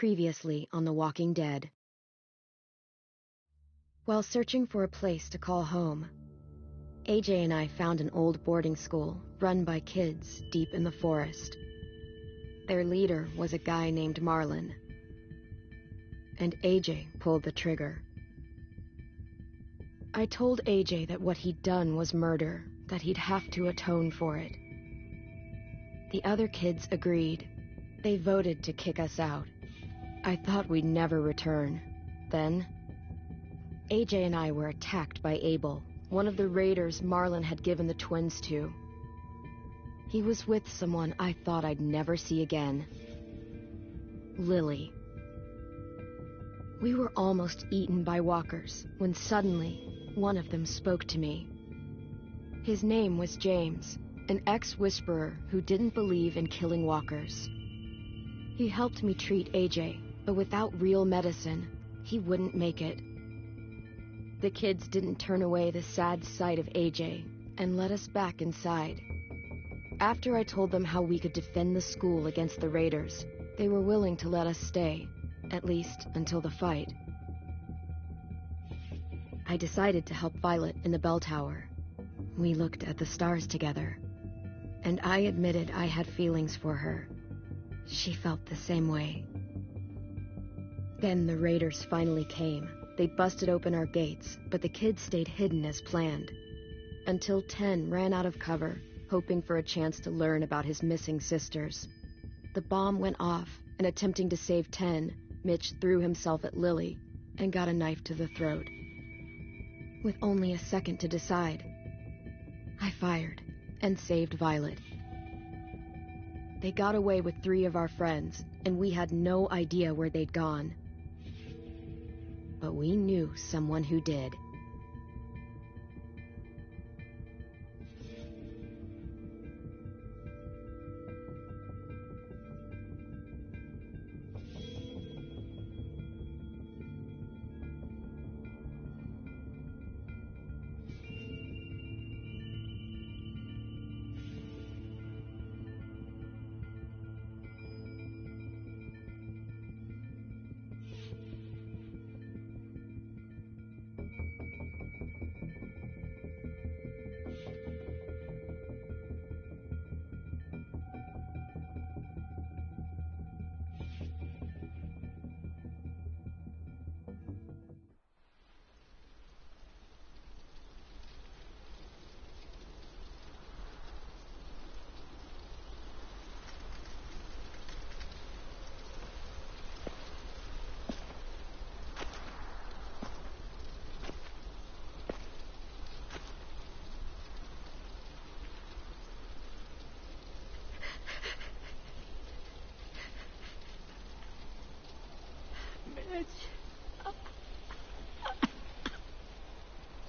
Previously on The Walking Dead. While searching for a place to call home, AJ and I found an old boarding school run by kids deep in the forest. Their leader was a guy named Marlon, and AJ pulled the trigger. I told AJ that what he'd done was murder, that he'd have to atone for it. The other kids agreed. They voted to kick us out. I thought we'd never return. Then, AJ and I were attacked by Abel, one of the raiders Marlon had given the twins to. He was with someone I thought I'd never see again. Lily. We were almost eaten by walkers when suddenly one of them spoke to me. His name was James, an ex-whisperer who didn't believe in killing walkers. He helped me treat AJ, but without real medicine, he wouldn't make it. The kids didn't turn away the sad sight of AJ and let us back inside. After I told them how we could defend the school against the raiders, they were willing to let us stay, at least until the fight. I decided to help Violet in the bell tower. We looked at the stars together, and I admitted I had feelings for her. She felt the same way. Then the raiders finally came. They busted open our gates, but the kids stayed hidden as planned. Until Ten ran out of cover, hoping for a chance to learn about his missing sisters. The bomb went off, and attempting to save Ten, Mitch threw himself at Lily and got a knife to the throat. With only a second to decide, I fired and saved Violet. They got away with 3 of our friends, and we had no idea where they'd gone. But we knew someone who did.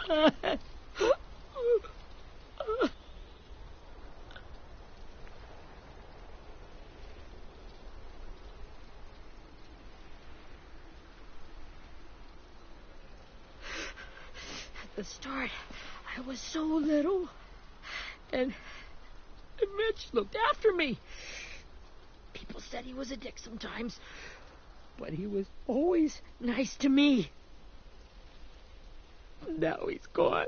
At the start, I was so little, and Mitch looked after me. People said he was a dick sometimes, but he was always nice to me. Now he's gone.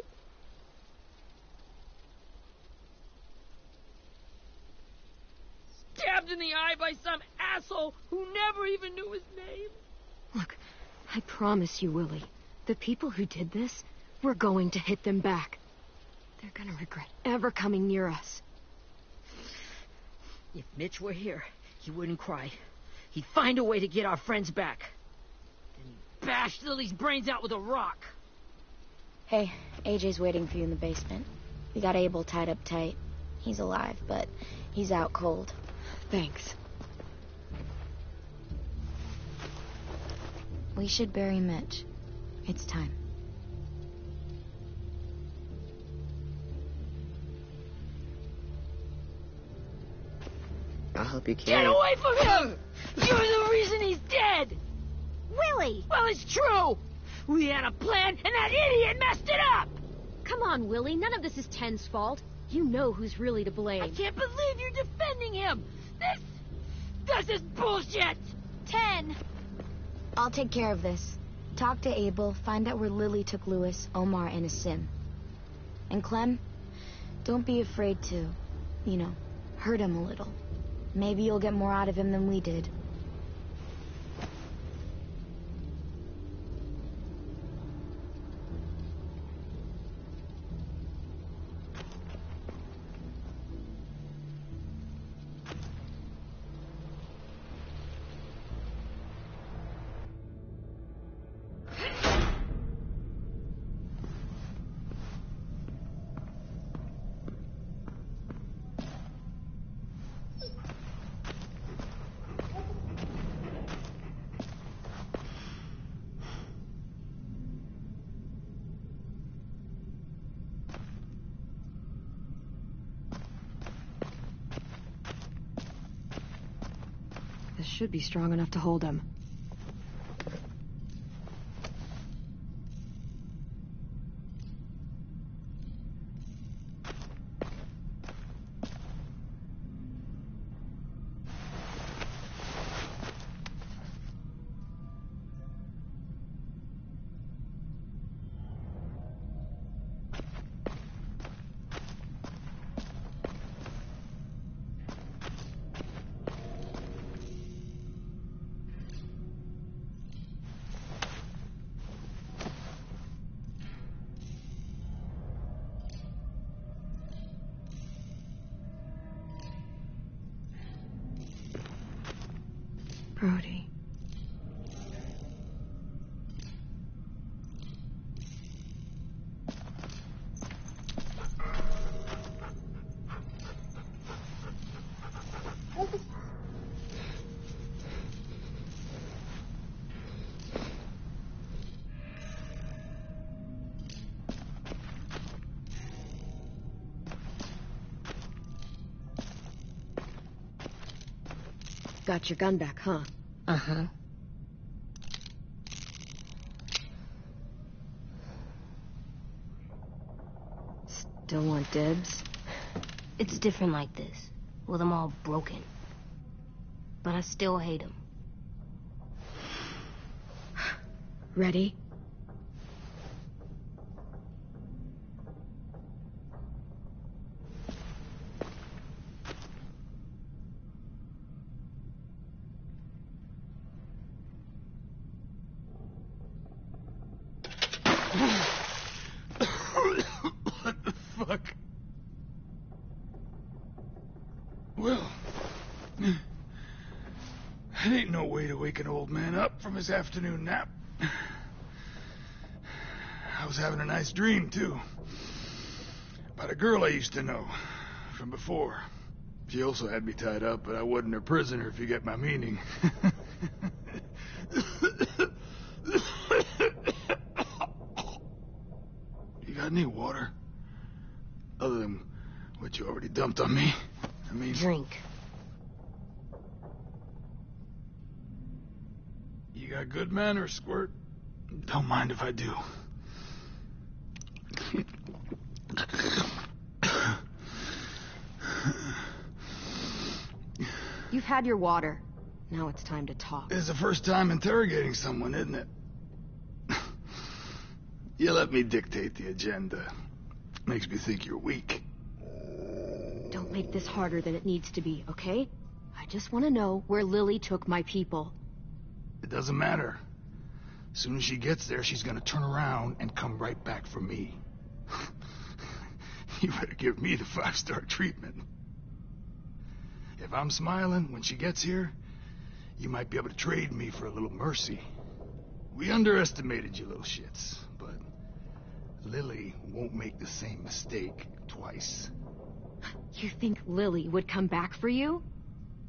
Stabbed in the eye by some asshole who never even knew his name. Look, I promise you, Willie, the people who did this, we're going to hit them back. They're gonna regret ever coming near us. If Mitch were here, he wouldn't cry. He'd find a way to get our friends back. Then he'd bash Lily's brains out with a rock. Hey, AJ's waiting for you in the basement. We got Abel tied up tight. He's alive, but he's out cold. Thanks. We should bury Mitch. It's time. I'll help you carry. Get away from him! You're the reason he's dead! Willie! Well, it's true! We had a plan, and that idiot messed it up! Come on, Willie. None of this is Ten's fault. You know who's really to blame. I can't believe you're defending him! This is bullshit! 10! I'll take care of this. Talk to Abel, find out where Lily took Lewis, Omar, and Asim. And Clem, don't be afraid to, hurt him a little. Maybe you'll get more out of him than we did. This should be strong enough to hold him. Brody. Got your gun back, huh? Uh-huh. Still want dibs? It's different like this, with them all broken. But I still hate them. Ready? What the fuck? Well, that ain't no way to wake an old man up from his afternoon nap. I was having a nice dream, too. About a girl I used to know from before. She also had me tied up, but I wasn't her prisoner, if you get my meaning. You got any water? Other than what you already dumped on me? I mean... Drink. You got good manners, Squirt. Don't mind if I do. You've had your water. Now it's time to talk. It's the first time interrogating someone, isn't it? You let me dictate the agenda. Makes me think you're weak. Don't make this harder than it needs to be, okay? I just want to know where Lily took my people. It doesn't matter. As soon as she gets there, she's gonna turn around and come right back for me. You better give me the 5-star treatment. If I'm smiling when she gets here, you might be able to trade me for a little mercy. We underestimated you little shits, but Lily won't make the same mistake twice. You think Lily would come back for you?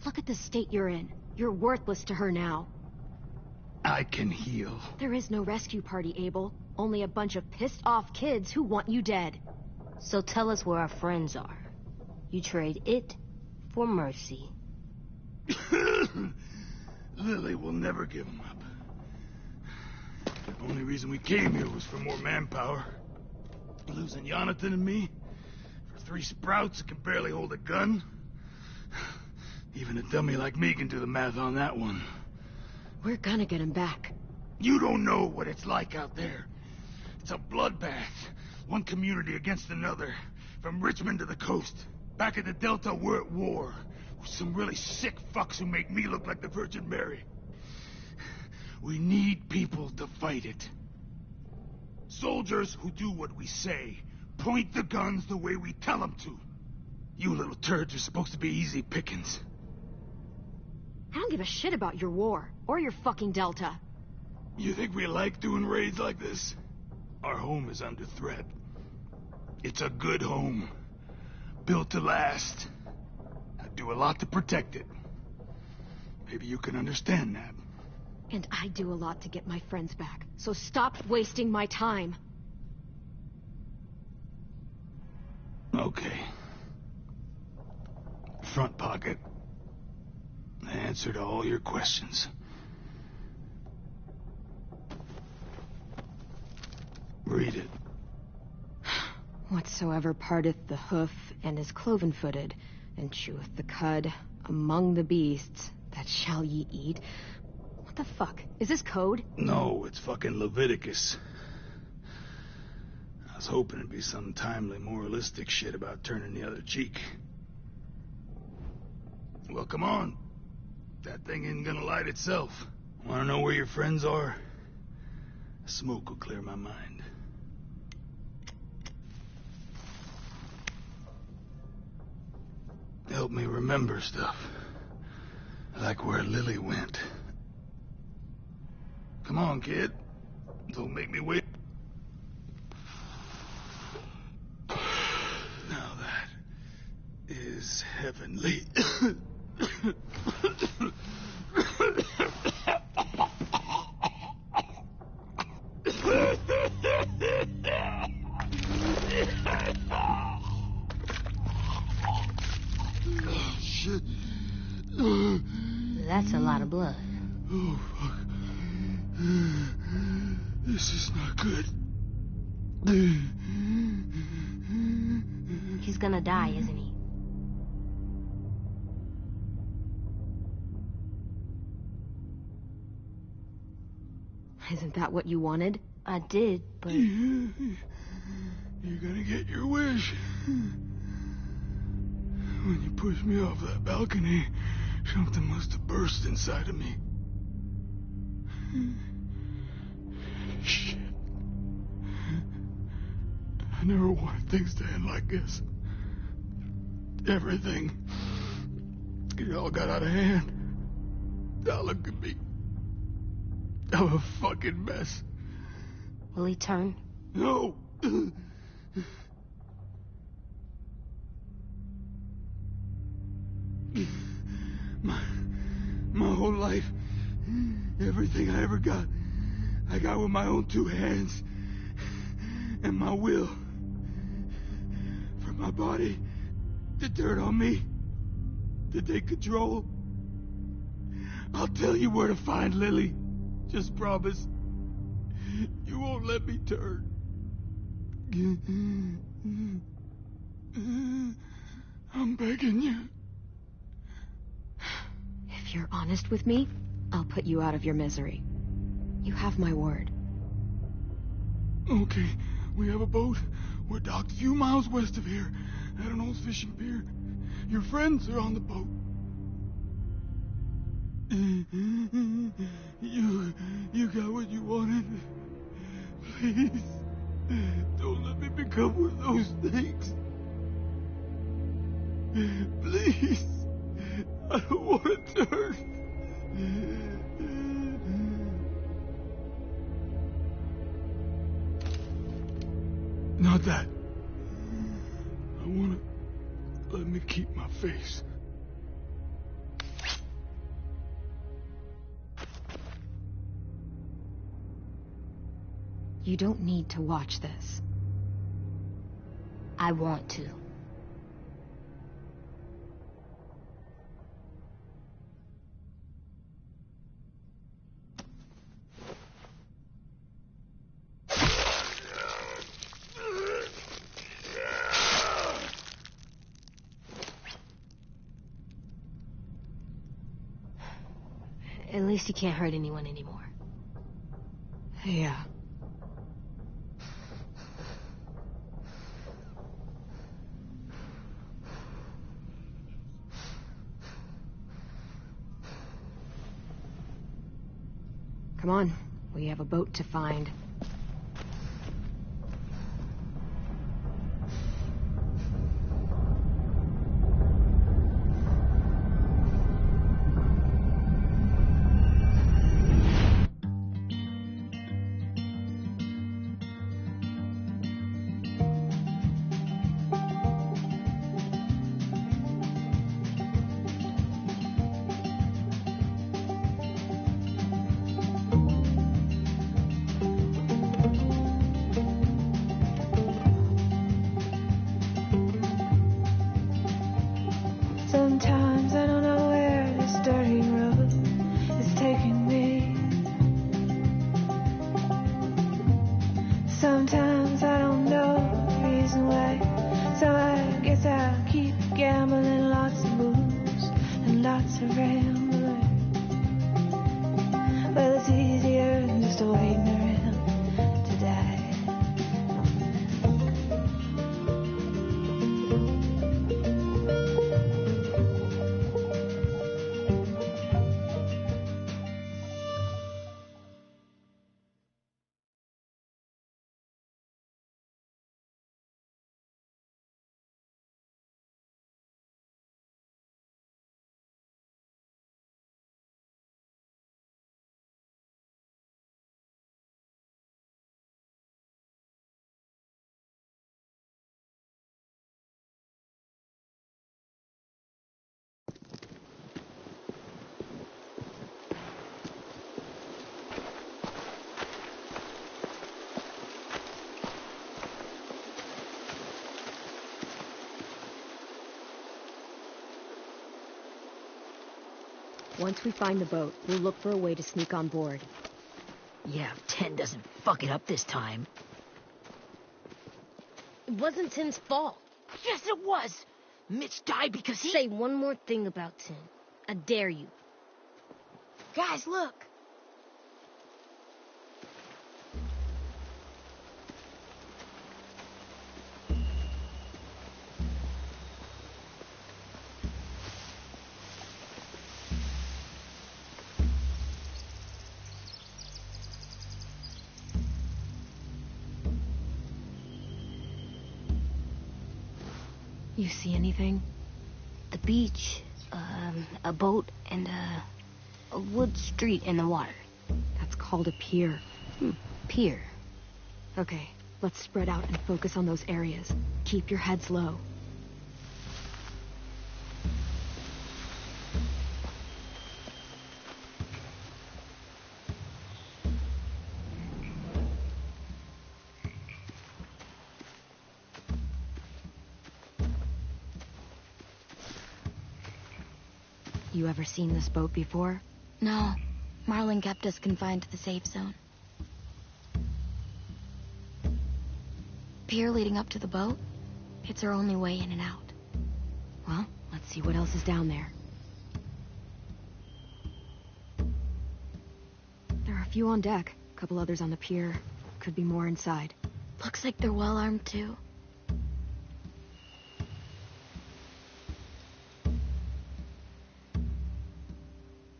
Look at the state you're in. You're worthless to her now. I can heal. There is no rescue party, Abel. Only a bunch of pissed-off kids who want you dead. So tell us where our friends are. You trade it for mercy. Lily will never give them up. The only reason we came here was for more manpower. Losing Jonathan and me for 3 sprouts that can barely hold a gun. Even a dummy like me can do the math on that one. We're gonna get him back. You don't know what it's like out there. It's a bloodbath. One community against another. From Richmond to the coast. Back at the Delta, we're at war. With some really sick fucks who make me look like the Virgin Mary. We need people to fight it. Soldiers who do what we say. Point the guns the way we tell them to. You little turds are supposed to be easy pickings. I don't give a shit about your war, or your fucking Delta. You think we like doing raids like this? Our home is under threat. It's a good home. Built to last. I do a lot to protect it. Maybe you can understand that. And I do a lot to get my friends back, so stop wasting my time. Okay. Front pocket. The answer to all your questions. Read it. Whatsoever parteth the hoof and is cloven-footed, and cheweth the cud among the beasts, that shall ye eat. What the fuck? Is this code? No, it's fucking Leviticus. I was hoping it'd be some timely, moralistic shit about turning the other cheek. Well, come on. That thing ain't gonna light itself. Wanna know where your friends are? Smoke will clear my mind. Help me remember stuff. Like where Lily went. Come on, kid. Don't make me wait. Now that is heavenly. Oh, shit. That's a lot of blood. Oh, fuck. This is not good. He's gonna die, isn't he? Isn't that what you wanted? I did, but... You're gonna get your wish. When you pushed me off that balcony, something must have burst inside of me. Shit. I never wanted things to end like this. Everything. It all got out of hand. Now look at me. I'm a fucking mess. Will he turn? No. My whole life, everything I ever got, I got with my own two hands and my will. From my body to dirt on me to take control. I'll tell you where to find Lily. Just promise you won't let me turn. I'm begging you. If you're honest with me, I'll put you out of your misery. You have my word. Okay, we have a boat. We're docked a few miles west of here, at an old fishing pier. Your friends are on the boat. You got what you wanted. Please, don't let me become one of those things. Please, I don't want to turn. Not that. I want to let me keep my face. You don't need to watch this. I want to. At least he can't hurt anyone anymore. Yeah. Come on, we have a boat to find. Sometimes I don't know where this dirty road is taking me. Sometimes I don't know the reason why. So I guess I'll keep gambling, lots of moves and lots of rambling. Well, it's easier than just waiting around to die. Once we find the boat, we'll look for a way to sneak on board. Yeah, if 10 doesn't fuck it up this time. It wasn't Tim's fault. Yes, it was! Mitch died because he... Say one more thing about Tim. I dare you. Guys, look! You see anything? The beach, a boat, and a wood street in the water. That's called a pier. Pier. Okay, let's spread out and focus on those areas. Keep your heads low. You ever seen this boat before? No. Marlin kept us confined to the safe zone. Pier leading up to the boat? It's our only way in and out. Well, let's see what else is down there. There are a few on deck, a couple others on the pier. Could be more inside. Looks like they're well armed too.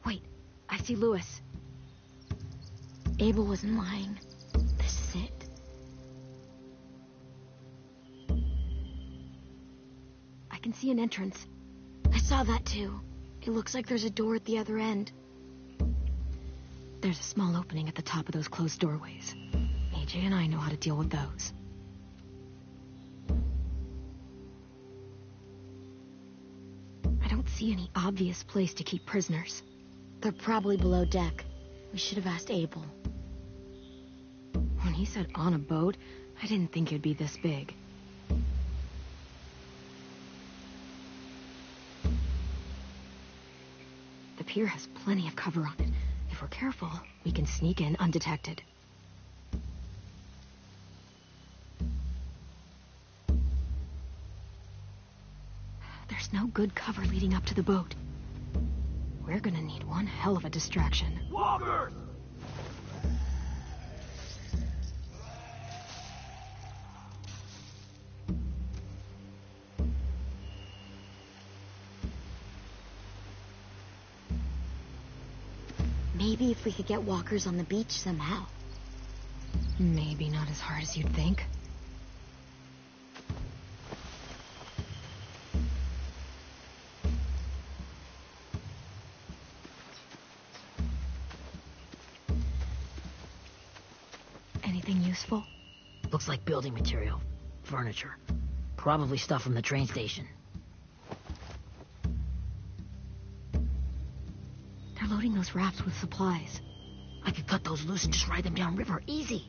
Wait, I see Lewis. Abel wasn't lying. This is it. I can see an entrance. I saw that too. It looks like there's a door at the other end. There's a small opening at the top of those closed doorways. AJ and I know how to deal with those. I don't see any obvious place to keep prisoners. They're probably below deck. We should have asked Abel. When he said on a boat, I didn't think it'd be this big. The pier has plenty of cover on it. If we're careful, we can sneak in undetected. There's no good cover leading up to the boat. We're gonna need one hell of a distraction. Walker! Maybe if we could get walkers on the beach somehow. Maybe not as hard as you'd think. Anything useful? Looks like building material. Furniture. Probably stuff from the train station. They're loading those rafts with supplies. I could cut those loose and just ride them downriver. Easy.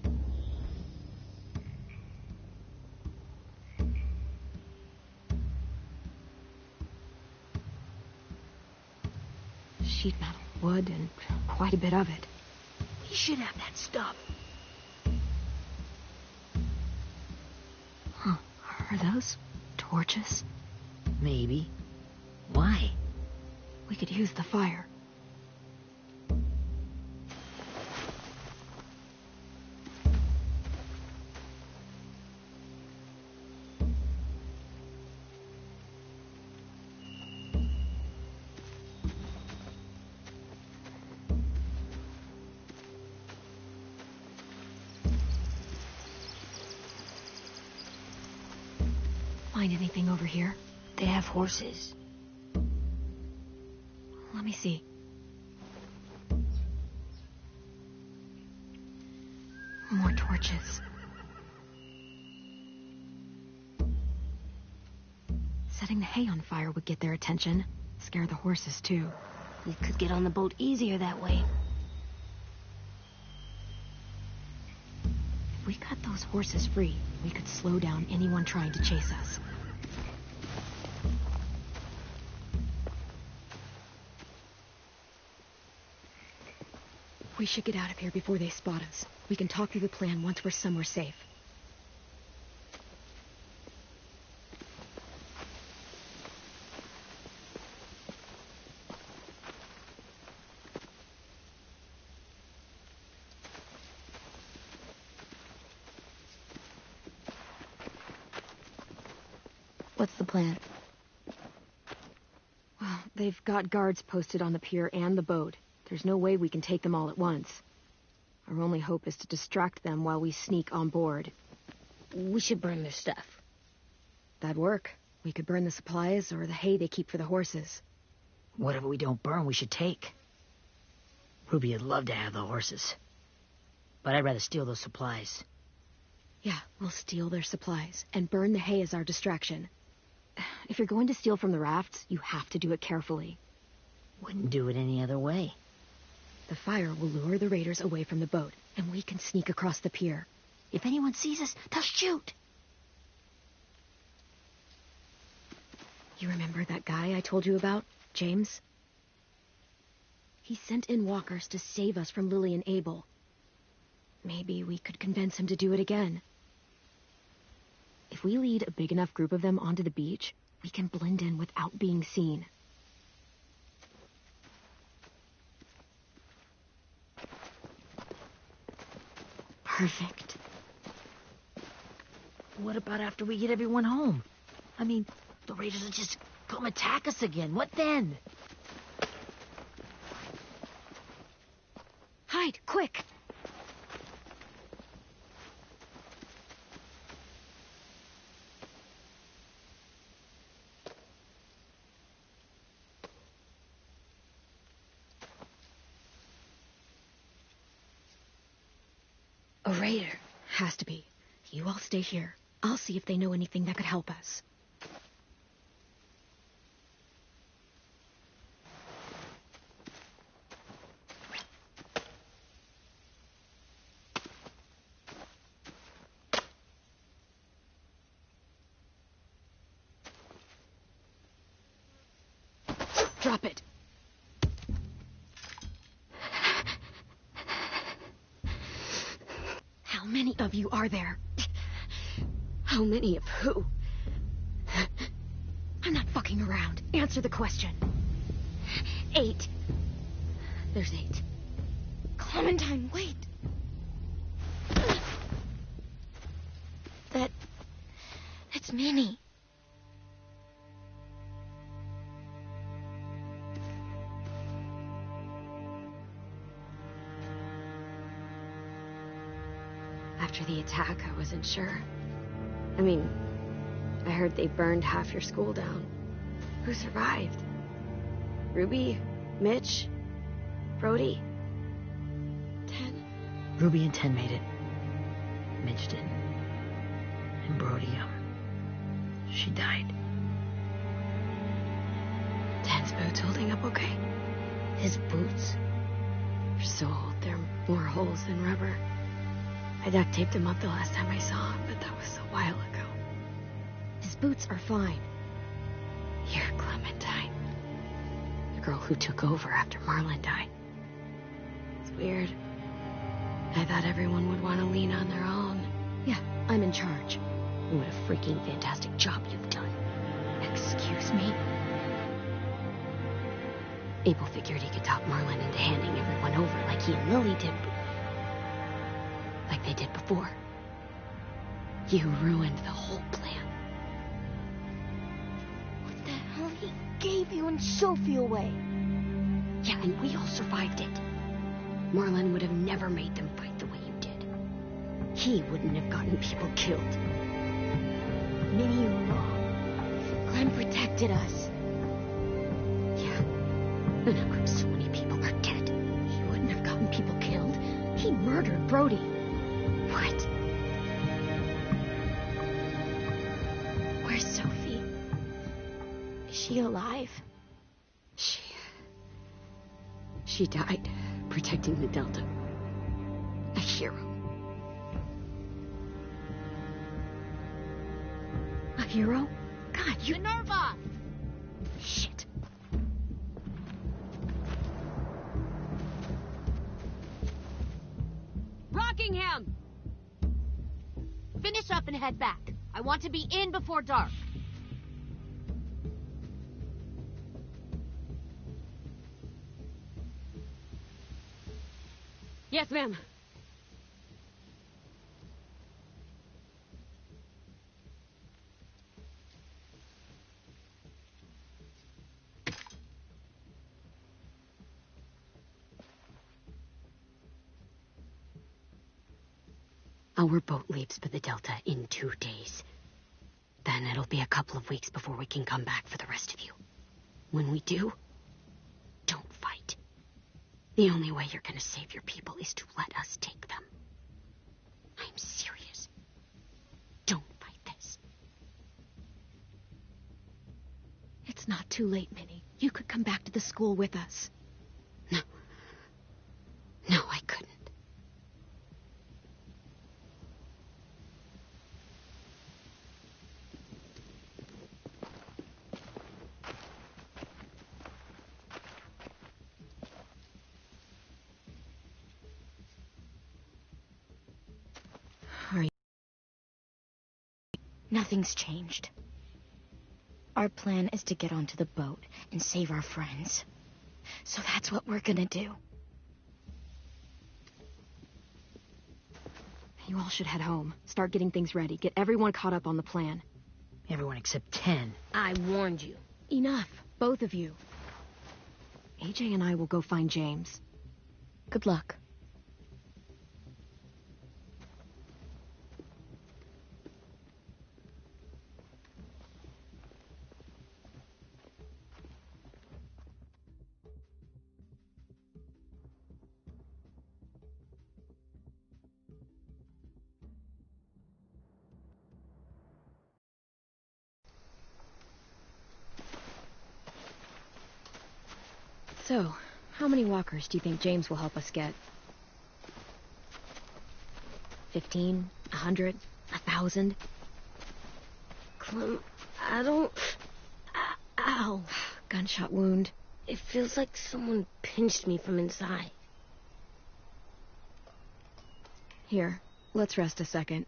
Sheet metal, wood, and quite a bit of it. We should have that stuff. Huh. Are those torches? Maybe. Why? We could use the fire. Find anything over here? They have horses. Let me see. More torches. Setting the hay on fire would get their attention. Scare the horses, too. We could get on the boat easier that way. If we cut those horses free, we could slow down anyone trying to chase us. We should get out of here before they spot us. We can talk through the plan once we're somewhere safe. What's the plan? Well, they've got guards posted on the pier and the boat. There's no way we can take them all at once. Our only hope is to distract them while we sneak on board. We should burn their stuff. That'd work. We could burn the supplies or the hay they keep for the horses. Whatever we don't burn, we should take. Ruby would love to have the horses. But I'd rather steal those supplies. Yeah, we'll steal their supplies and burn the hay as our distraction. If you're going to steal from the rafts, you have to do it carefully. Wouldn't do it any other way. The fire will lure the raiders away from the boat, and we can sneak across the pier. If anyone sees us, they'll shoot. You remember that guy I told you about, James? He sent in walkers to save us from Lily and Abel. Maybe we could convince him to do it again. If we lead a big enough group of them onto the beach, we can blend in without being seen. Perfect. What about after we get everyone home? I mean, the raiders will just come attack us again. What then? Hide, quick! A raider. Has to be. You all stay here. I'll see if they know anything that could help us. Drop it. How many of you are there? How many of who? I'm not fucking around. Answer the question. 8. There's 8. Clementine, wait. That's Minnie. After the attack, I wasn't sure. I mean, I heard they burned half your school down. Who survived? Ruby? Mitch? Brody? Ten? Ruby and Ten made it. Mitch didn't. And Brody, she died. Ten's boots holding up okay? His boots? They're so old, there are more holes than rubber. I duct taped him up the last time I saw him, but that was a while ago. His boots are fine. You're Clementine. The girl who took over after Marlon died. It's weird. I thought everyone would want to lean on their own. Yeah, I'm in charge. What a freaking fantastic job you've done. Excuse me? Abel figured he could talk Marlon into handing everyone over like he and Lily did. Like they did before. You ruined the whole plan. What the hell? He gave you and Sophie away. Yeah, and we all survived it. Marlon would have never made them fight the way you did. He wouldn't have gotten people killed. Minnie, you're wrong. Clem protected us. Yeah. And how come so many people are dead? He wouldn't have gotten people killed. He murdered Brody. What? Where's Sophie? Is she alive? She died protecting the Delta. A hero. A hero? God, you... Minerva! Shit. Rockingham! Finish up and head back. I want to be in before dark. Yes, ma'am. Our boat leaves for the Delta in 2 days. Then it'll be a couple of weeks before we can come back for the rest of you. When we do, don't fight. The only way you're gonna save your people is to let us take them. I'm serious. Don't fight this. It's not too late, Minnie. You could come back to the school with us. No. No, I couldn't. Nothing's changed. Our plan is to get onto the boat and save our friends. So that's what we're gonna do. You all should head home. Start getting things ready. Get everyone caught up on the plan. Everyone except 10. I warned you. Enough. Both of you. AJ and I will go find James. Good luck. So, how many walkers do you think James will help us get? 15? 100? 1,000? Clem, I don't... Ow. Gunshot wound. It feels like someone pinched me from inside. Here, let's rest a second.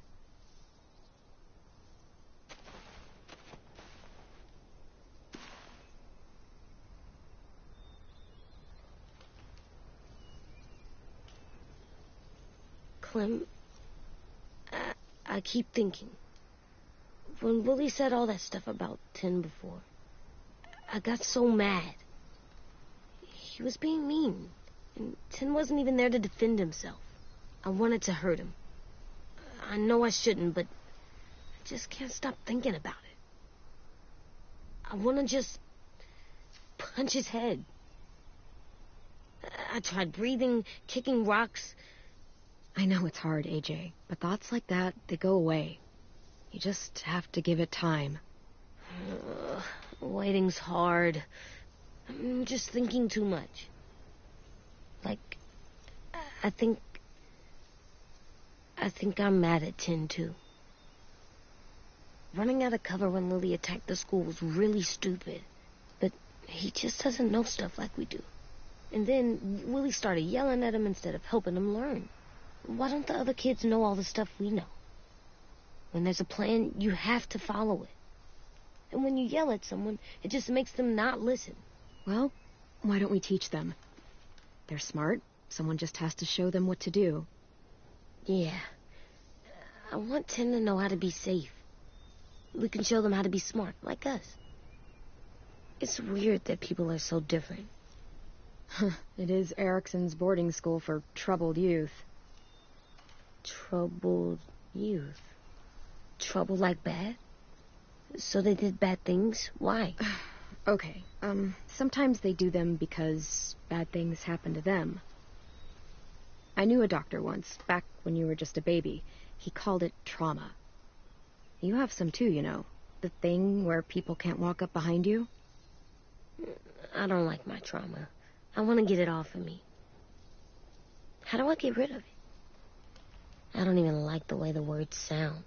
Clem, I keep thinking. When Willie said all that stuff about 10 before, I got so mad. He was being mean, and 10 wasn't even there to defend himself. I wanted to hurt him. I know I shouldn't, but I just can't stop thinking about it. I want to just punch his head. I tried breathing, kicking rocks. I know it's hard, AJ, but thoughts like that, they go away. You just have to give it time. Waiting's hard. I'm just thinking too much. Like, I think I'm mad at Tin, too. Running out of cover when Lily attacked the school was really stupid. But he just doesn't know stuff like we do. And then Willie started yelling at him instead of helping him learn. Why don't the other kids know all the stuff we know? When there's a plan, you have to follow it. And when you yell at someone, it just makes them not listen. Well, why don't we teach them? They're smart. Someone just has to show them what to do. Yeah. I want Tin to know how to be safe. We can show them how to be smart, like us. It's weird that people are so different. It is Erickson's boarding school for troubled youth. Troubled youth? Trouble like bad? So they did bad things? Why? Okay, sometimes they do them because bad things happen to them. I knew a doctor once, back when you were just a baby. He called it trauma. You have some too, you know. The thing where people can't walk up behind you. I don't like my trauma. I want to get it off of me. How do I get rid of it? I don't even like the way the word sounds.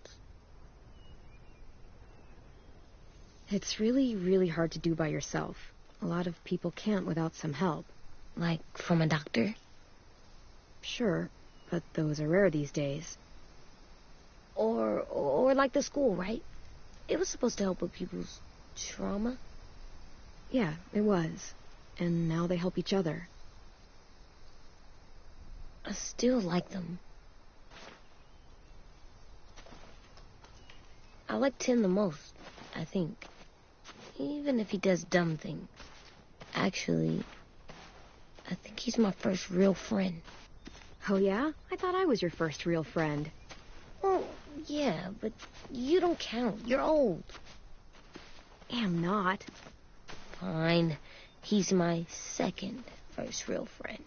It's really, really hard to do by yourself. A lot of people can't without some help. Like from a doctor? Sure, but those are rare these days. Or like the school, right? It was supposed to help with people's trauma. Yeah, it was. And now they help each other. I still like them. I like Tin the most, I think. Even if he does dumb things. Actually, I think he's my first real friend. Oh yeah? I thought I was your first real friend. Well, yeah, but you don't count. You're old. Am not. Fine. He's my second first real friend.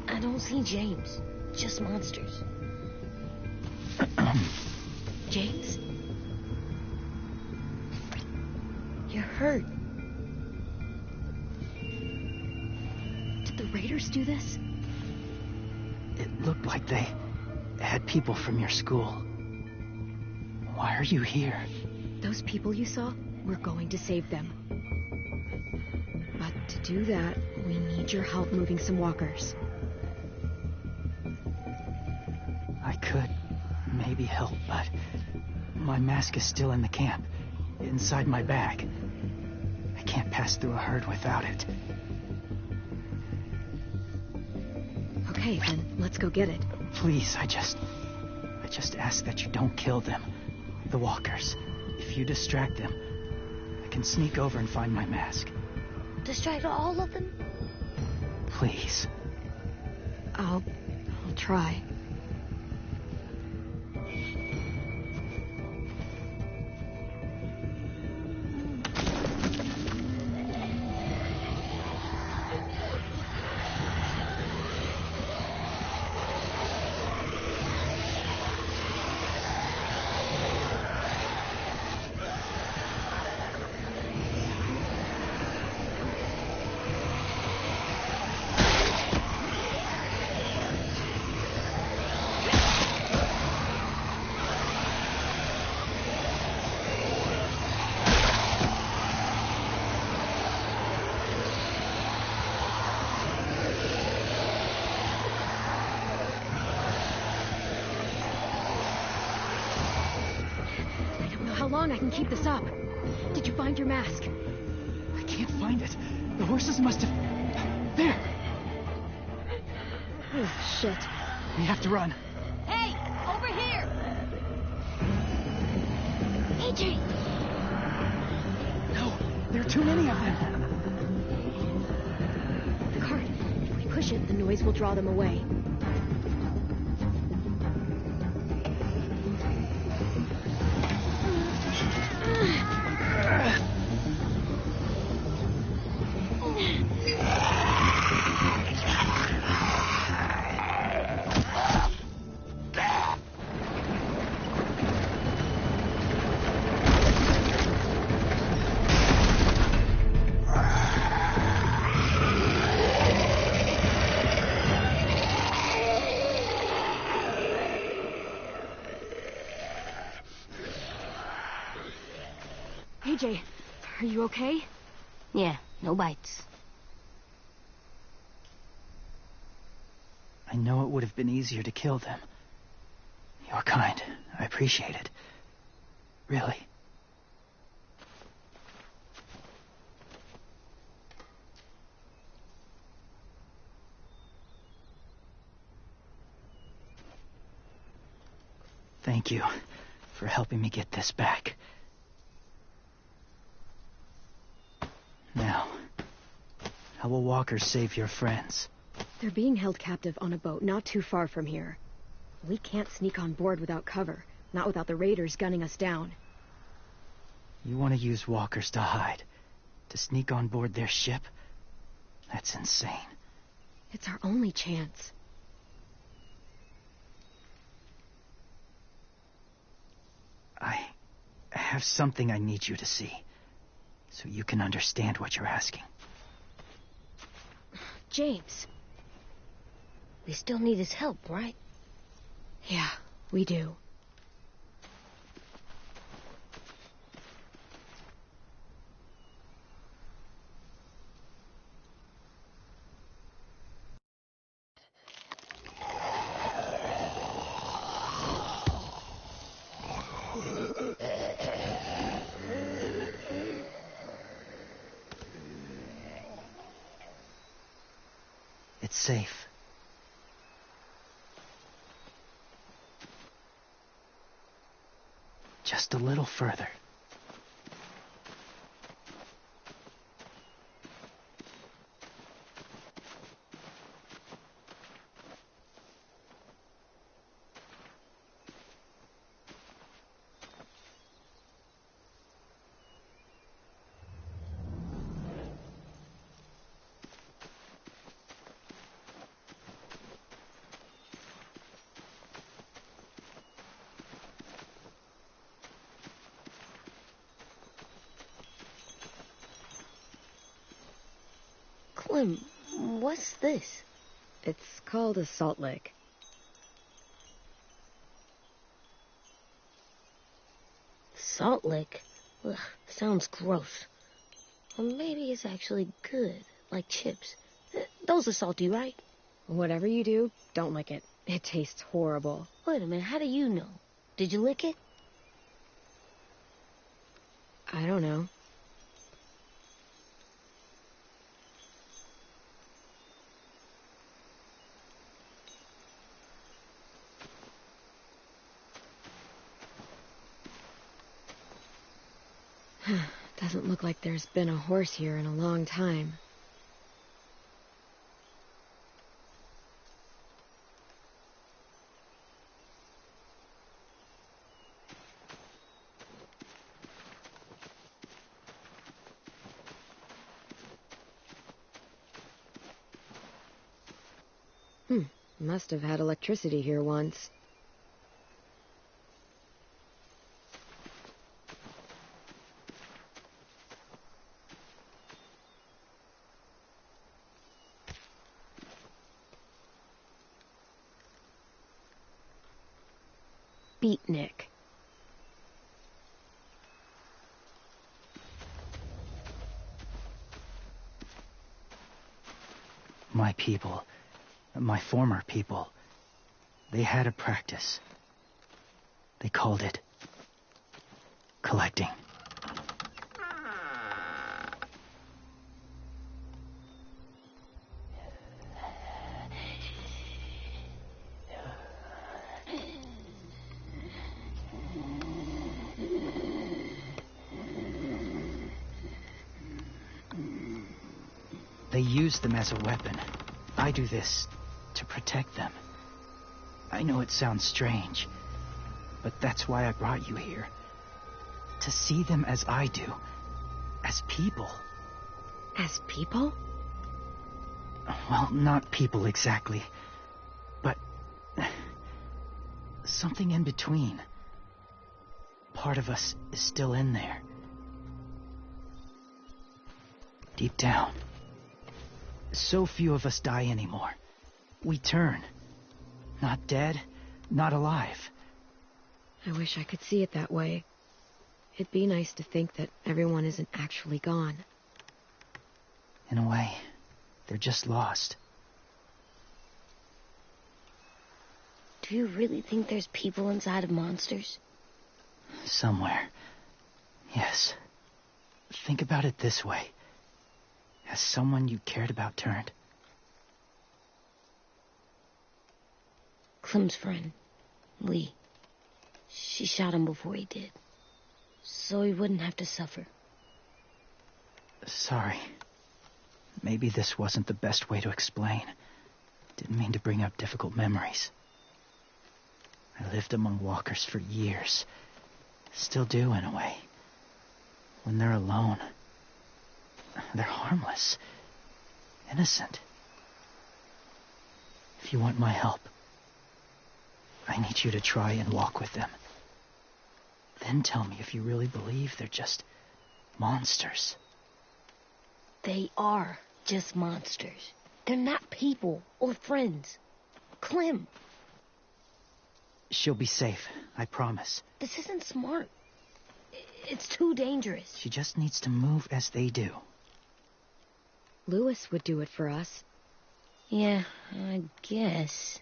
I don't see James. Just monsters. James? You're hurt. Did the Raiders do this? It looked like they had people from your school. Why are you here? Those people you saw, we're going to save them. But to do that, we need your help moving some walkers. I could maybe help, but my mask is still in the camp, inside my bag. I can't pass through a herd without it. Okay, then, let's go get it. Please, I just ask that you don't kill them. The walkers. If you distract them, I can sneak over and find my mask. Distract all of them? Please. I'll try. how long I can keep this up. Did you find your mask? I can't find it. The horses must have... There! Oh, shit. We have to run. Hey, over here! AJ! No, there are too many of them. The cart. If we push it, the noise will draw them away. AJ, are you okay? Yeah, no bites. I know it would have been easier to kill them. You're kind. I appreciate it. Really. Thank you for helping me get this back. Now, how will Walker save your friends? They're being held captive on a boat not too far from here. We can't sneak on board without cover, not without the raiders gunning us down. You want to use walkers to hide? To sneak on board their ship? That's insane. It's our only chance. I have something I need you to see, so you can understand what you're asking. James. We still need his help, right? Yeah, we do. It's safe. Just a little further. Clem, what's this? It's called a salt lick. Salt lick? Ugh, sounds gross. Or maybe it's actually good, like chips. Those are salty, right? Whatever you do, don't lick it. It tastes horrible. Wait a minute, how do you know? Did you lick it? I don't know. Doesn't look like there's been a horse here in a long time. Must have had electricity here once. Beatnik. My people, my former people, they had a practice. They called it collecting. They use them as a weapon. I do this to protect them. I know it sounds strange, but that's why I brought you here. To see them as I do. As people. As people? Well, not people exactly, but something in between. Part of us is still in there. Deep down. So few of us die anymore. We turn. Not dead, not alive. I wish I could see it that way. It'd be nice to think that everyone isn't actually gone. In a way, they're just lost. Do you really think there's people inside of monsters? Somewhere. Yes. Think about it this way. Has someone you cared about turned? Clem's friend, Lee. She shot him before he did. So he wouldn't have to suffer. Sorry. Maybe this wasn't the best way to explain. Didn't mean to bring up difficult memories. I lived among walkers for years. Still do, in a way. When they're alone, they're harmless. Innocent. If you want my help, I need you to try and walk with them. Then tell me if you really believe they're just monsters. They are just monsters. They're not people or friends. Clem. She'll be safe, I promise. This isn't smart. It's too dangerous. She just needs to move as they do. Lewis would do it for us. Yeah, I guess.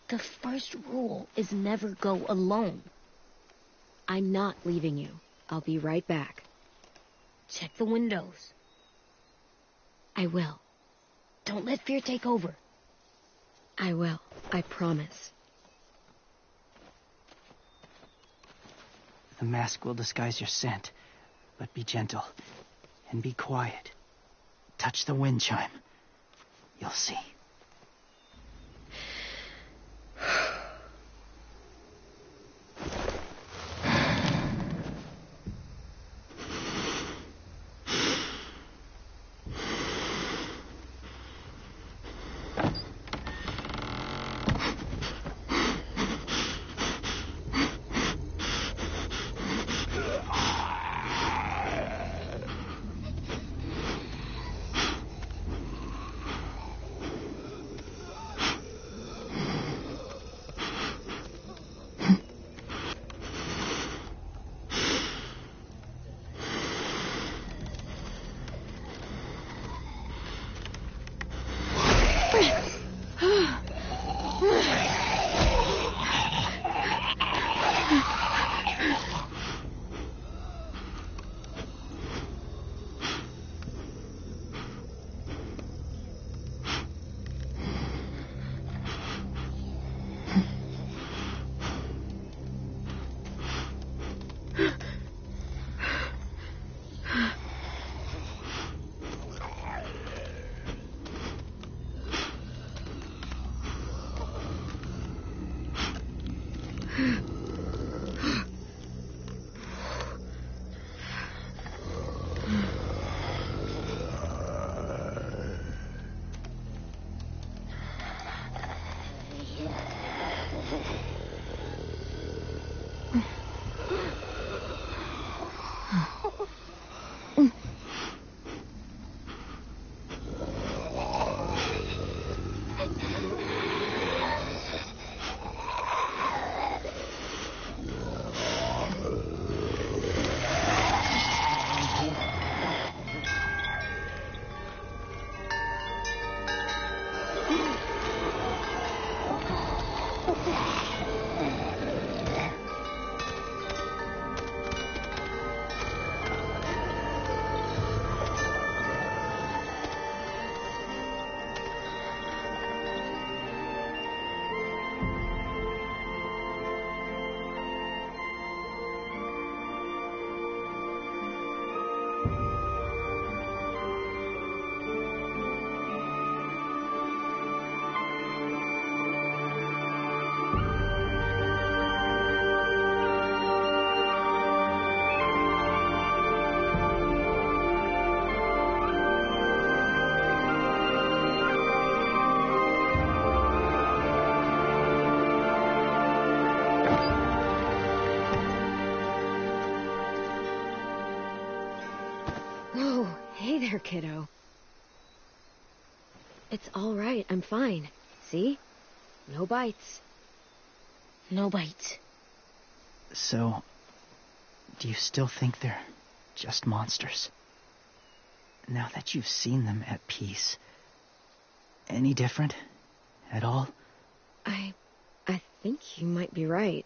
The first rule is never go alone. I'm not leaving you. I'll be right back. Check the windows. I will. Don't let fear take over. I will. I promise. The mask will disguise your scent, but be gentle and be quiet. Touch the wind chime. You'll see. Hey there, kiddo. It's all right. I'm fine. See? No bites. No bites. So, do you still think they're just monsters? Now that you've seen them at peace, any different at all? I think you might be right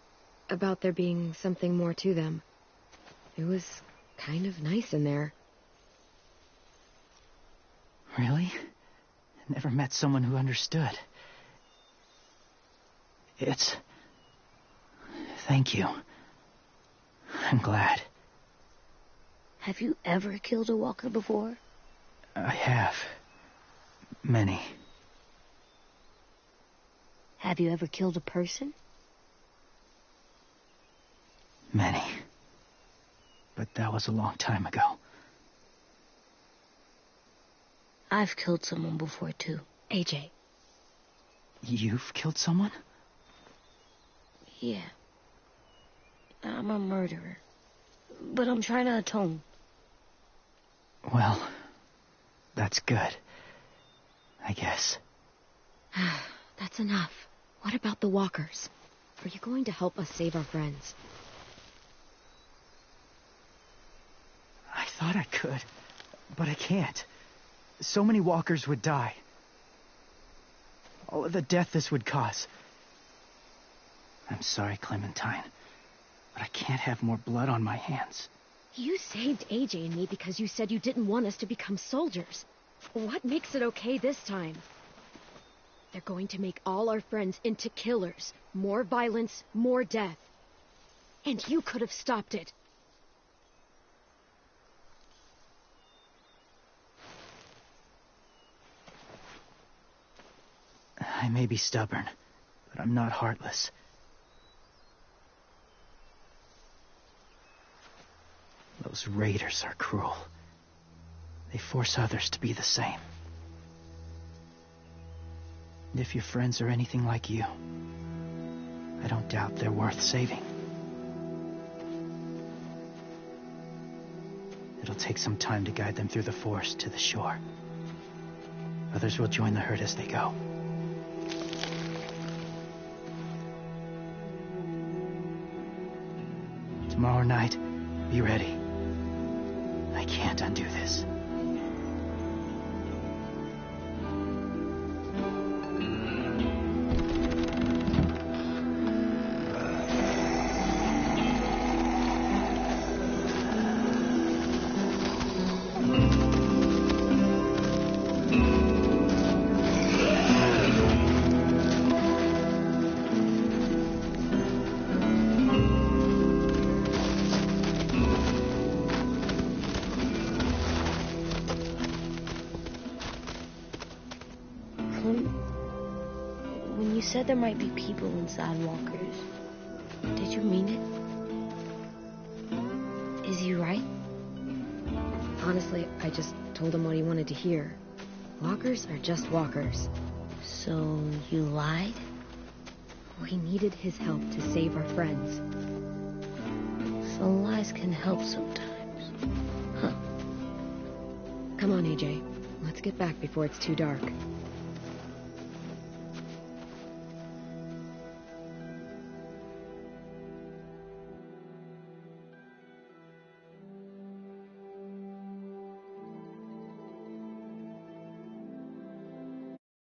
about there being something more to them. It was kind of nice in there. Really? Never met someone who understood. Thank you. I'm glad. Have you ever killed a walker before? I have. Many. Have you ever killed a person? Many. But that was a long time ago. I've killed someone before, too. AJ. You've killed someone? Yeah. I'm a murderer. But I'm trying to atone. Well, that's good. I guess. That's enough. What about the walkers? Are you going to help us save our friends? I thought I could, but I can't. So many walkers would die. All of the death this would cause. I'm sorry, Clementine, but I can't have more blood on my hands. You saved AJ and me because you said you didn't want us to become soldiers. What makes it okay this time? They're going to make all our friends into killers. More violence, more death. And you could have stopped it. I may be stubborn, but I'm not heartless. Those raiders are cruel. They force others to be the same. And if your friends are anything like you, I don't doubt they're worth saving. It'll take some time to guide them through the forest to the shore. Others will join the herd as they go. Tomorrow night, be ready. I can't undo this. When you said there might be people inside walkers, did you mean it? Is he right? Honestly, I just told him what he wanted to hear. Walkers are just walkers. So you lied? We needed his help to save our friends. So lies can help sometimes. Huh. Come on, AJ. Let's get back before it's too dark.